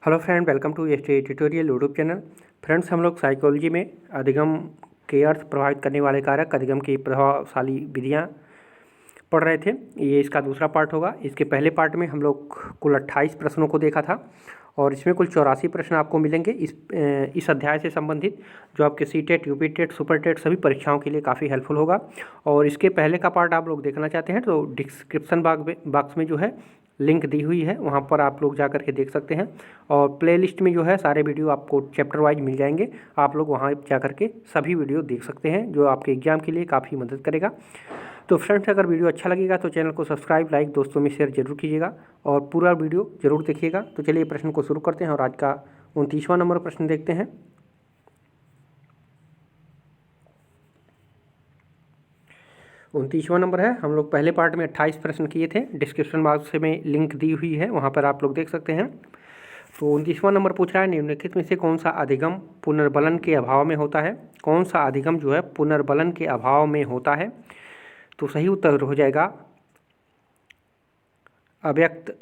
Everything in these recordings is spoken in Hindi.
Hello friend, welcome to S tutorial YouTube channel. Friends, हम लोग साइकोलॉजी में अधिगम के अर्थ प्रभावित करने वाले कारक, अधिगम की प्रभावशाली विधियाँ पढ़ रहे थे। ये इसका दूसरा पार्ट होगा। इसके पहले पार्ट में हम लोग कुल 28 प्रश्नों को देखा था और इसमें कुल 84 प्रश्न आपको मिलेंगे इस अध्याय से संबंधित, जो आपके C TET, UP TET, super TET सभी परीक्षाओं के लिए काफ़ी हेल्पफुल होगा। और इसके पहले का पार्ट आप लोग देखना चाहते हैं तो डिस्क्रिप्शन बॉक्स में जो है लिंक दी हुई है, वहाँ पर आप लोग जा कर के देख सकते हैं। और प्लेलिस्ट में जो है सारे वीडियो आपको चैप्टर वाइज मिल जाएंगे, आप लोग वहाँ जा कर के सभी वीडियो देख सकते हैं, जो आपके एग्जाम के लिए काफ़ी मदद करेगा। तो फ्रेंड्स, अगर वीडियो अच्छा लगेगा तो चैनल को सब्सक्राइब, लाइक, दोस्तों में शेयर जरूर कीजिएगा और पूरा वीडियो जरूर देखिएगा। तो चलिए प्रश्न को शुरू करते हैं और आज का 29वां नंबर प्रश्न देखते हैं। 29वां नंबर है। हम लोग पहले पार्ट में 28 प्रश्न किए थे, डिस्क्रिप्शन बॉक्स में लिंक दी हुई है, वहाँ पर आप लोग देख सकते हैं। तो 29वां नंबर पूछ रहा है, निम्नलिखित में से कौन सा अधिगम पुनर्बलन के अभाव में होता है? कौन सा अधिगम जो है पुनर्बलन के अभाव में होता है? तो सही उत्तर हो जाएगा अव्यक्त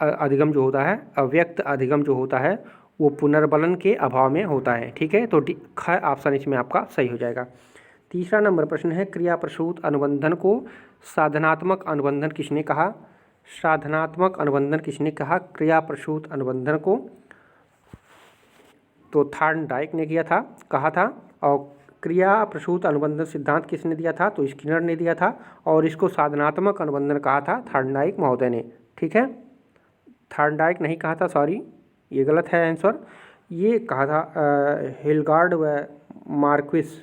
अधिगम जो होता है, अव्यक्त अधिगम जो होता है वो पुनर्बलन के अभाव में होता है। ठीक है, तो ख ऑप्शन इसमें आपका सही हो जाएगा। तीसरा नंबर प्रश्न है, क्रिया प्रसूत अनुबंधन को साधनात्मक अनुबंधन किसने कहा? साधनात्मक अनुबंधन किसने कहा क्रिया प्रसूत अनुबंधन को? तो थॉर्नडाइक ने कहा था। और क्रिया प्रसूत अनुबंधन सिद्धांत किसने दिया था? तो स्किनर ने दिया था। और इसको साधनात्मक अनुबंधन कहा था थॉर्नडाइक महोदय ने। ठीक है, थॉर्नडाइक नहीं कहा था, सॉरी, ये गलत है आंसर। ये कहा था हिलगार्ड व मार्क्विस।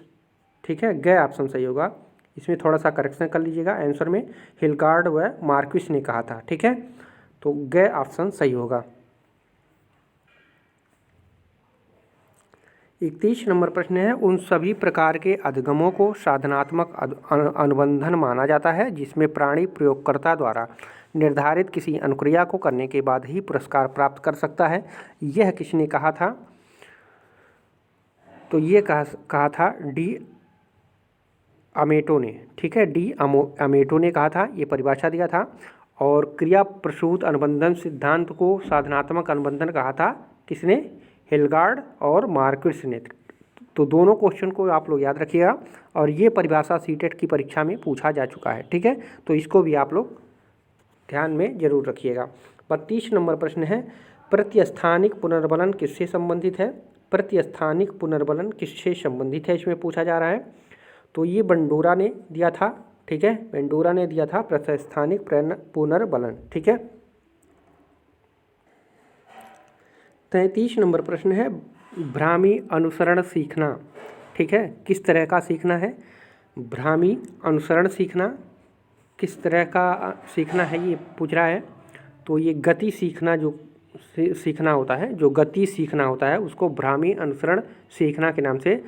ठीक है, ग ऑप्शन सही होगा। इसमें थोड़ा सा करेक्शन कर लीजिएगा, आंसर में हिलगार्ड व मार्क्विस ने कहा था। ठीक है, तो ग ऑप्शन सही होगा। 31 नंबर प्रश्न है, उन सभी प्रकार के अधिगमों को साधनात्मक अनुबंधन माना जाता है जिसमें प्राणी प्रयोगकर्ता द्वारा निर्धारित किसी अनुक्रिया को करने के बाद ही पुरस्कार प्राप्त कर सकता है। यह किसने कहा था? तो ये कहा था डी अमेटो ने। ठीक है, डी अमेटो ने कहा था, ये परिभाषा दिया था। और क्रिया प्रसूत अनुबंधन सिद्धांत को साधनात्मक अनुबंधन कहा था किसने? हिलगार्ड और मार्क्विस ने। तो दोनों क्वेश्चन को आप लोग याद रखिएगा और ये परिभाषा सीटेट की परीक्षा में पूछा जा चुका है। ठीक है, तो इसको भी आप लोग ध्यान में जरूर रखिएगा। 32 नंबर प्रश्न है, प्रतिस्थानिक पुनर्बलन किससे संबंधित है? प्रतिस्थानिक पुनर्बलन किससे संबंधित है, इसमें पूछा जा रहा है। तो ये बंडोरा ने दिया था। ठीक है, बंडोरा ने दिया था प्रतिस्थानिक पुनर्बलन। ठीक है। 33 नंबर प्रश्न है, भ्रामी अनुसरण सीखना। ठीक है, किस तरह का सीखना है? भ्रामी अनुसरण सीखना किस तरह का सीखना है, ये पूछ रहा है। तो ये गति सीखना, जो सीखना होता है, जो गति सीखना होता है, उसको भ्रामी अनुसरण सीखना के नाम से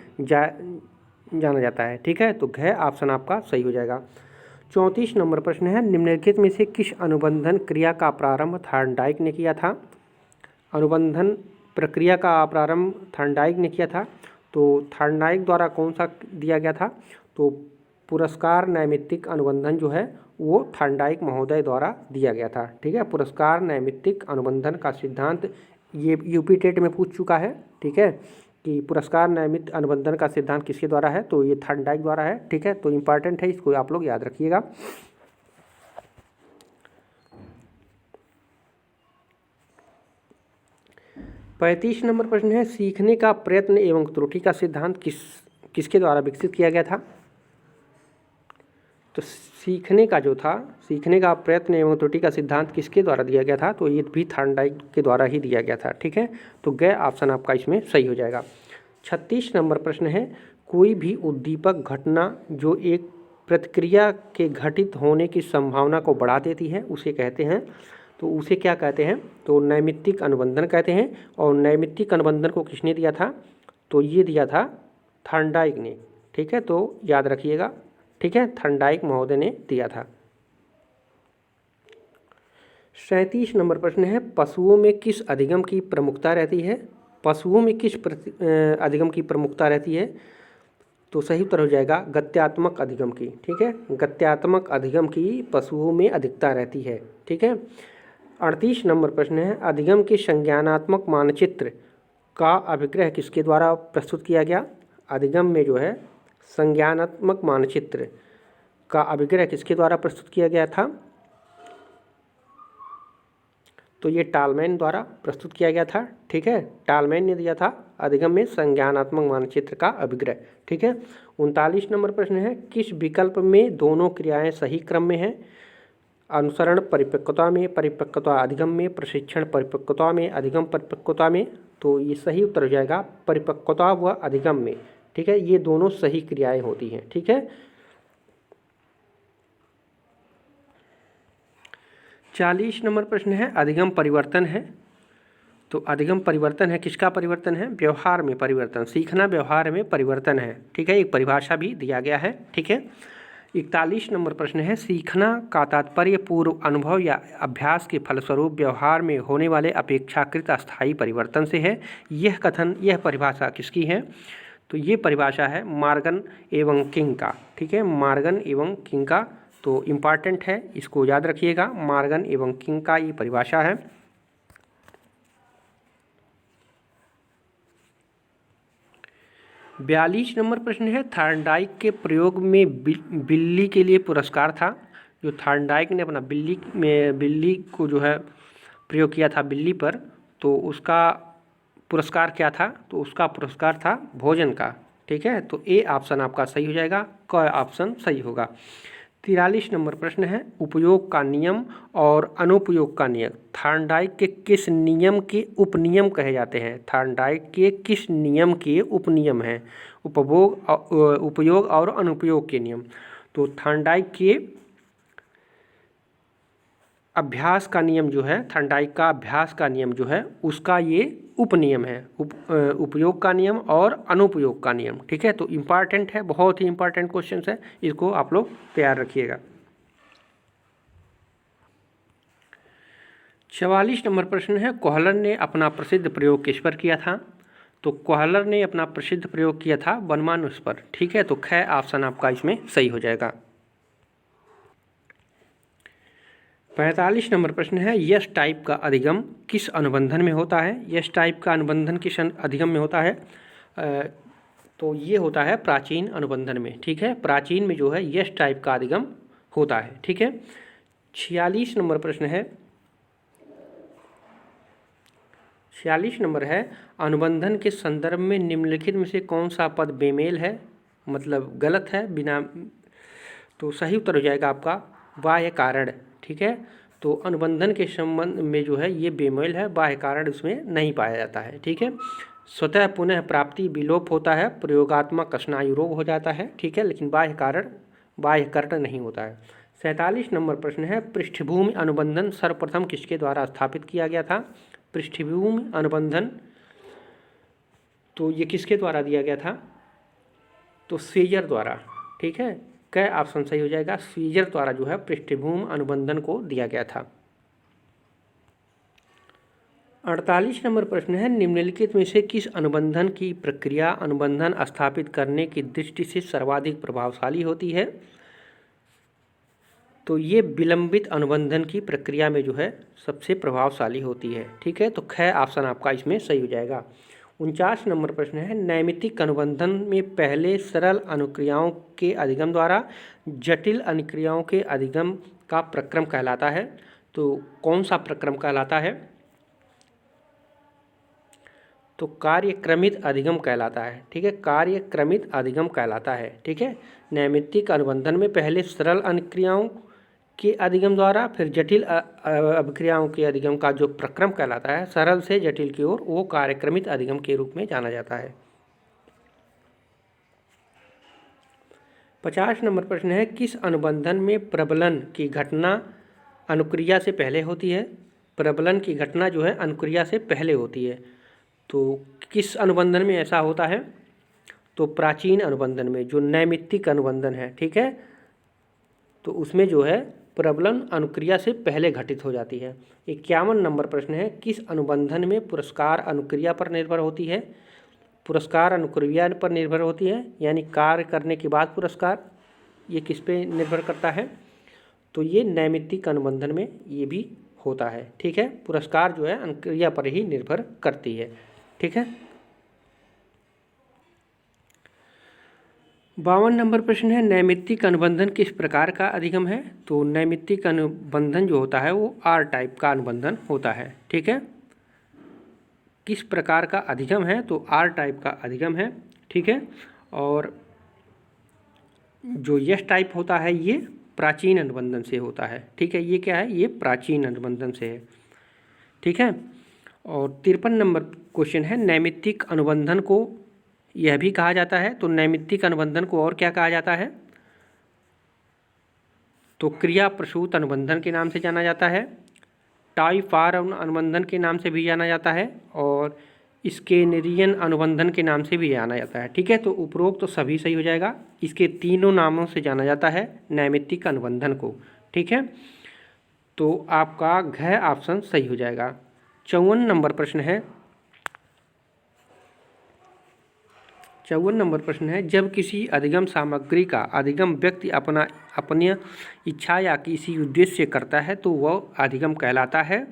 जाना जाता है। ठीक है, तो घ ऑप्शन आपका सही हो जाएगा। 34 नंबर प्रश्न है, निम्नलिखित में से किस अनुबंधन क्रिया का प्रारंभ थॉर्नडाइक ने किया था? अनुबंधन प्रक्रिया का प्रारंभ थॉर्नडाइक ने किया था। तो थॉर्नडाइक द्वारा कौन सा दिया गया था? तो पुरस्कार नैमित्तिक अनुबंधन जो है वो थॉर्नडाइक महोदय द्वारा दिया गया था। ठीक है, पुरस्कार नैमित्तिक अनुबंधन का सिद्धांत ये यूपी टेट में पूछ चुका है। ठीक है, कि पुरस्कार नैमित्तिक अनुबंधन का सिद्धांत किसके द्वारा है? तो ये थॉर्नडाइक द्वारा है। ठीक है, तो इम्पॉर्टेंट है, इसको आप लोग याद रखिएगा। पैंतीस नंबर प्रश्न है, सीखने का प्रयत्न एवं त्रुटि का सिद्धांत किसके द्वारा विकसित किया गया था? तो सीखने का प्रयत्न एवं त्रुटि का सिद्धांत किसके द्वारा दिया गया था? तो ये भी थॉर्नडाइक के द्वारा ही दिया गया था। ठीक है, तो ग ऑप्शन आपका इसमें सही हो जाएगा। 36 नंबर प्रश्न है, कोई भी उद्दीपक घटना जो एक प्रतिक्रिया के घटित होने की संभावना को बढ़ा देती है उसे कहते हैं। तो उसे क्या कहते हैं? तो नैमित्तिक अनुबंधन कहते हैं। और नैमित्तिक अनुबंधन को किसने दिया था? तो ये दिया था थॉर्नडाइक ने। ठीक है, तो याद रखिएगा। ठीक है, थॉर्नडाइक महोदय ने दिया था। 37 नंबर प्रश्न है, पशुओं में किस अधिगम की प्रमुखता रहती है? पशुओं में किस अधिगम की प्रमुखता रहती है? तो सही उत्तर हो जाएगा गत्यात्मक अधिगम की। ठीक है, गत्यात्मक अधिगम की पशुओं में अधिकता रहती है। ठीक है, 38 नंबर प्रश्न है, अधिगम के संज्ञानात्मक मानचित्र का अभिग्रह किसके द्वारा प्रस्तुत किया गया? अधिगम में जो है संज्ञानात्मक मानचित्र का अभिग्रह किसके द्वारा प्रस्तुत किया गया था? तो ये टालमैन द्वारा प्रस्तुत किया गया था। ठीक है, टालमैन ने दिया था अधिगम में संज्ञानात्मक मानचित्र का अभिग्रह। ठीक है। 39 नंबर प्रश्न है, किस विकल्प में दोनों क्रियाएं सही क्रम में हैं? अनुसरण परिपक्वता में, परिपक्वता अधिगम में, प्रशिक्षण परिपक्वता में, अधिगम परिपक्वता में। तो ये सही उत्तर हो जाएगा परिपक्वता व अधिगम में। ठीक है, ये दोनों सही क्रियाएं होती हैं। ठीक है। 40 नंबर प्रश्न है, अधिगम परिवर्तन है। तो अधिगम परिवर्तन है, किसका परिवर्तन है? व्यवहार में परिवर्तन। सीखना व्यवहार में परिवर्तन है। ठीक है, एक परिभाषा भी दिया गया है। ठीक है। 41 नंबर प्रश्न है, सीखना का तात्पर्य पूर्व अनुभव या अभ्यास के फलस्वरूप व्यवहार में होने वाले अपेक्षाकृत अस्थायी परिवर्तन से है। यह कथन, यह परिभाषा किसकी है? तो ये परिभाषा है मॉर्गन एवं किंग का। ठीक है, मॉर्गन एवं किंग का। तो इम्पॉर्टेंट है, इसको याद रखिएगा, मॉर्गन एवं किंग का ये परिभाषा है। बयालीस नंबर प्रश्न है, थॉर्नडाइक के प्रयोग में बिल्ली के लिए पुरस्कार था। जो थॉर्नडाइक ने अपना बिल्ली को जो है प्रयोग किया था बिल्ली पर, तो उसका पुरस्कार क्या था? तो उसका पुरस्कार था भोजन का। ठीक है, तो ए ऑप्शन आपका सही हो जाएगा, क ऑप्शन सही होगा। 43 नंबर प्रश्न है, उपयोग का नियम और अनुपयोग का नियम थॉर्नडाइक के किस नियम के उपनियम कहे जाते हैं? थॉर्नडाइक के किस नियम के उपनियम हैं? उपयोग और अनुपयोग के नियम। तो थॉर्नडाइक के अभ्यास का नियम जो है, थॉर्नडाइक का अभ्यास का नियम जो है, उसका ये उपनियम है, उपयोग का नियम और अनुपयोग का नियम। ठीक है, तो इम्पॉर्टेंट है, बहुत ही इम्पॉर्टेंट क्वेश्चन है, इसको आप लोग तैयार रखिएगा। 44 नंबर प्रश्न है, कोहलर ने अपना प्रसिद्ध प्रयोग किस पर किया था? तो कोहलर ने अपना प्रसिद्ध प्रयोग किया था वनमानुष पर। ठीक है, तो ख ऑप्शन आपका इसमें सही हो जाएगा। 45 नंबर प्रश्न है, यस टाइप का अधिगम किस अनुबंधन में होता है? यस टाइप का अनुबंधन किस अधिगम में होता है? तो ये होता है प्राचीन अनुबंधन में। ठीक है, प्राचीन में जो है यस टाइप का अधिगम होता है। ठीक है। 46 नंबर प्रश्न है, 46 नंबर है, अनुबंधन के संदर्भ में निम्नलिखित में से कौन सा पद बेमेल है, मतलब गलत है, बिना। तो सही उत्तर हो जाएगा आपका बाह्य कारण। ठीक है, तो अनुबंधन के संबंध में जो है ये बेमेल है, बाह्य कारण उसमें नहीं पाया जाता है। ठीक है, स्वतः पुनः प्राप्ति विलोप होता है, प्रयोगात्मक स्नायु रोग हो जाता है। ठीक है, लेकिन बाह्य कारण नहीं होता है। 47 नंबर प्रश्न है, पृष्ठभूमि अनुबंधन सर्वप्रथम किसके द्वारा स्थापित किया गया था? पृष्ठभूमि अनुबंधन तो ये किसके द्वारा दिया गया था? तो स्वीजर द्वारा। ठीक है, क ऑप्शन सही हो जाएगा, स्वीजर द्वारा जो है पृष्ठभूमि अनुबंधन को दिया गया था। 48 नंबर प्रश्न है, निम्नलिखित में से किस अनुबंधन की प्रक्रिया अनुबंधन स्थापित करने की दृष्टि से सर्वाधिक प्रभावशाली होती है? तो ये विलंबित अनुबंधन की प्रक्रिया में जो है सबसे प्रभावशाली होती है। ठीक है, तो ख ऑप्शन आपका इसमें सही हो जाएगा। 49 नंबर प्रश्न है, नैमित्तिक अनुबंधन में पहले सरल अनुक्रियाओं के अधिगम द्वारा जटिल अनुक्रियाओं के अधिगम का प्रक्रम कहलाता है। तो कौन सा प्रक्रम कहलाता है? तो कार्यक्रमित अधिगम कहलाता है। ठीक है, कार्यक्रमित अधिगम कहलाता है। ठीक है, नैमित्तिक अनुबंधन में पहले सरल अनुक्रियाओं के अधिगम द्वारा फिर जटिल अभिक्रियाओं के अधिगम का जो प्रक्रम कहलाता है, सरल से जटिल की ओर, वो कार्यक्रमित अधिगम के रूप में जाना जाता है। 50 नंबर प्रश्न है, किस अनुबंधन में प्रबलन की घटना अनुक्रिया से पहले होती है? प्रबलन की घटना जो है अनुक्रिया से पहले होती है। तो किस अनुबंधन में ऐसा होता है? तो प्राचीन अनुबंधन में, जो नैमित्तिक अनुबंधन है। ठीक है, तो उसमें जो है प्रबलन अनुक्रिया से पहले घटित हो जाती है। 51 नंबर प्रश्न है, किस अनुबंधन में पुरस्कार अनुक्रिया पर निर्भर होती है? पुरस्कार अनुक्रिया पर निर्भर होती है, यानी कार्य करने के बाद पुरस्कार, ये किस पे निर्भर करता है? तो ये नैमित्तिक अनुबंधन में ये भी होता है। ठीक है, पुरस्कार जो है अनुक्रिया पर ही निर्भर करती है। ठीक है, 52 नंबर प्रश्न है, नैमित्तिक अनुबंधन किस प्रकार का अधिगम है? तो नैमित्तिक अनुबंधन जो होता है वो आर टाइप का अनुबंधन होता है। ठीक है, किस प्रकार का अधिगम है? तो आर टाइप का अधिगम है। ठीक है, और जो यस टाइप होता है ये प्राचीन अनुबंधन से होता है। ठीक है, ये क्या है? ये प्राचीन अनुबंधन से है। ठीक है, और 53 नंबर क्वेश्चन है, नैमित्तिक अनुबंधन को यह भी कहा जाता है। तो नैमित्तिक अनुबंधन को और क्या कहा जाता है? तो क्रिया प्रसूत अनुबंधन के नाम से जाना जाता है, टाई फार अनुबंधन के नाम से भी जाना जाता है, और स्केनेरियन अनुबंधन के नाम से भी जाना जाता है। ठीक है, तो उपरोक्त तो सभी सही हो जाएगा। इसके तीनों नामों से जाना जाता है नैमित्तिक अनुबंधन को। ठीक है, तो आपका घ ऑप्शन सही हो जाएगा। 54 नंबर प्रश्न है, 54 नंबर प्रश्न है, जब किसी अधिगम सामग्री का अधिगम व्यक्ति अपनी इच्छा या किसी उद्देश्य से करता है तो वह अधिगम कहलाता है।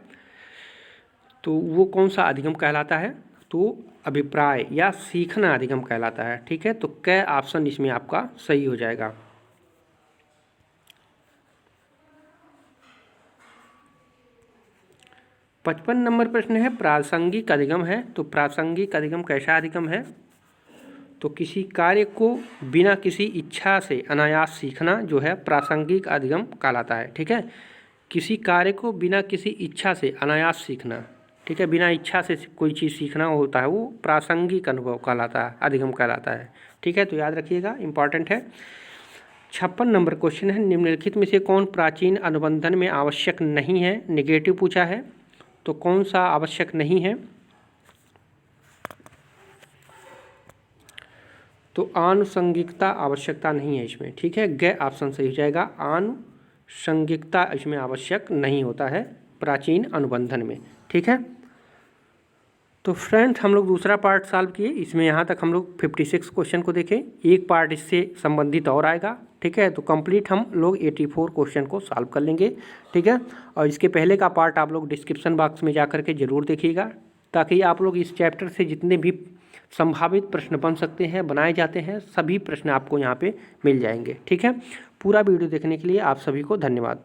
तो वो कौन सा अधिगम कहलाता है? तो अभिप्राय या सीखना अधिगम कहलाता है। ठीक है, तो क ऑप्शन इसमें आपका सही हो जाएगा। पचपन नंबर प्रश्न है, प्रासंगिक अधिगम है। तो प्रासंगिक अधिगम कैसा अधिगम है? तो किसी कार्य को बिना किसी इच्छा से अनायास सीखना जो है प्रासंगिक अधिगम कहलाता है। ठीक है, किसी कार्य को बिना किसी इच्छा से अनायास सीखना। ठीक है, बिना इच्छा से कोई चीज़ सीखना होता है वो प्रासंगिक अनुभव कहलाता है, अधिगम कहलाता है। ठीक है, तो याद रखिएगा, इंपॉर्टेंट है। 56 नंबर क्वेश्चन है, निम्नलिखित में से कौन प्राचीन अनुबंधन में आवश्यक नहीं है? निगेटिव पूछा है, तो कौन सा आवश्यक नहीं है? तो आनुषंगिकता आवश्यकता नहीं है इसमें। ठीक है, ग ऑप्शन सही हो जाएगा। आनुषंगिकता इसमें आवश्यक नहीं होता है प्राचीन अनुबंधन में। ठीक है, तो फ्रेंड्स हम लोग दूसरा पार्ट सॉल्व किए। इसमें यहाँ तक हम लोग 56 क्वेश्चन को देखें, एक पार्ट इससे संबंधित और आएगा। ठीक है, तो कंप्लीट हम लोग 84 क्वेश्चन को सॉल्व कर लेंगे। ठीक है, और इसके पहले का पार्ट आप लोग डिस्क्रिप्शन बॉक्स में जा करके ज़रूर देखिएगा, ताकि आप लोग इस चैप्टर से जितने भी संभावित प्रश्न बन सकते हैं, बनाए जाते हैं, सभी प्रश्न आपको यहाँ पे मिल जाएंगे। ठीक है, पूरा वीडियो देखने के लिए आप सभी को धन्यवाद।